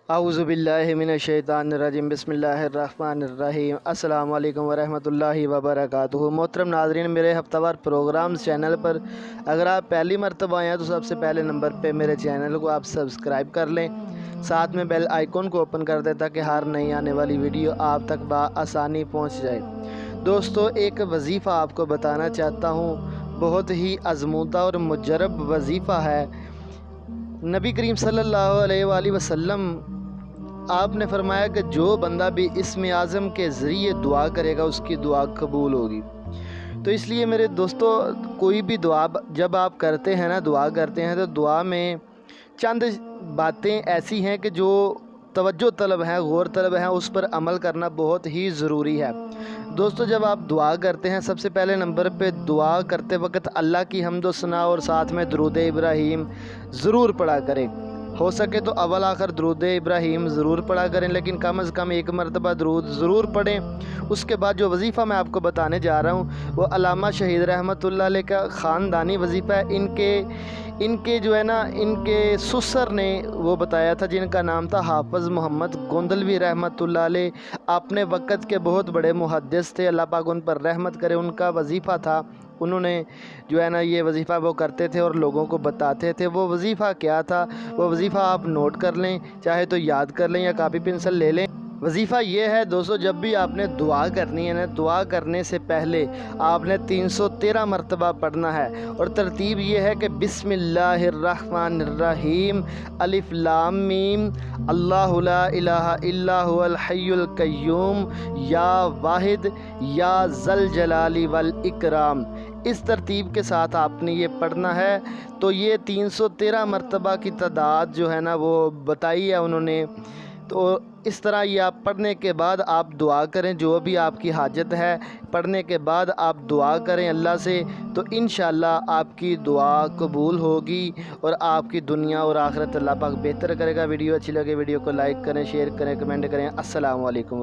अऊज़ु बिल्लाहि मिनश शैतानिर रजीम बिस्मिल्लाहिर रहमानिर रहीम। अस्सलामु अलैकुम वरहमतुल्लाहि वबरकातुहू। मोहतरम नाज़रीन, मेरे हफ्तावार प्रोग्राम्स चैनल पर अगर आप पहली मरतबा आए हैं तो सबसे पहले नंबर पे मेरे चैनल को आप सब्सक्राइब कर लें, साथ में बेल आइकन को ओपन कर दें ताकि हर नई आने वाली वीडियो आप तक बआसानी पहुँच जाए। दोस्तों, एक वजीफ़ा आपको बताना चाहता हूँ, बहुत ही आज़मूदा और मुजरब वजीफ़ा है। नबी करीम सल्लल्लाहु अलैहि वसल्लम आपने फरमाया कि जो बंदा भी इस्म आज़म के ज़रिए दुआ करेगा उसकी दुआ कबूल होगी। तो इसलिए मेरे दोस्तों, कोई भी दुआ जब आप करते हैं ना, दुआ करते हैं तो दुआ में चंद बातें ऐसी हैं कि जो तवज्जो तलब हैं, गौर तलब हैं, उस पर अमल करना बहुत ही ज़रूरी है। दोस्तों, जब आप दुआ करते हैं सबसे पहले नंबर पे दुआ करते वक्त अल्लाह की हम्द व सना और साथ में दरूद इब्राहीम ज़रूर पढ़ा करें। हो सके तो अव्वल आखिर दरूद इब्राहीम ज़रूर पढ़ा करें, लेकिन कम अज़ कम एक मरतबा दरूद ज़रूर पढ़ें। उसके बाद जो वजीफ़ा मैं आपको बताने जा रहा हूँ वो अल्लामा शहीद रहमतुल्लाह अलैह का ख़ानदानी वजीफ़ा है। इनके जो है ना, इनके ससुर ने वो बताया था, जिनका नाम था हाफ़िज़ मोहम्मद गोंदलवी रहमतुल्लाह अलैह। अपने वक़्त के बहुत बड़े मुहद्दिस थे, अल्लाह पाक उन पर रहमत करे। उनका वजीफ़ा था, उन्होंने जो है ना ये वजीफ़ा वो करते थे और लोगों को बताते थे। वो वजीफ़ा क्या था, वो वजीफ़ा आप नोट कर लें, चाहे तो याद कर लें या कापी पेंसिल ले लें। वजीफ़ा ये है दोस्तों, जब भी आपने दुआ करनी है ना, दुआ करने से पहले आपने 313 मरतबा पढ़ना है। और तरतीब ये है कि बिस्मिल्लाहिर्रहमानिर्रहीम, अलिफ लाम मीम, अल्लाहु ला इलाहा इल्ला हुवल हय्युल कय्यूम, या वाहिद या ज़ल जलाली वल इकराम। इस तरतीब के साथ आपने ये पढ़ना है। तो ये 313 मरतबा की तादाद जो है ना वो बताई है उन्होंने। तो इस तरह ये आप पढ़ने के बाद आप दुआ करें, जो भी आपकी हाजत है पढ़ने के बाद आप दुआ करें अल्लाह से, तो इंशाअल्लाह आपकी दुआ कबूल होगी और आपकी दुनिया और आखिरत अल्लाह पाक बेहतर करेगा। वीडियो अच्छी लगे वीडियो को लाइक करें, शेयर करें, कमेंट करें। अस्सलामु अलैकुम।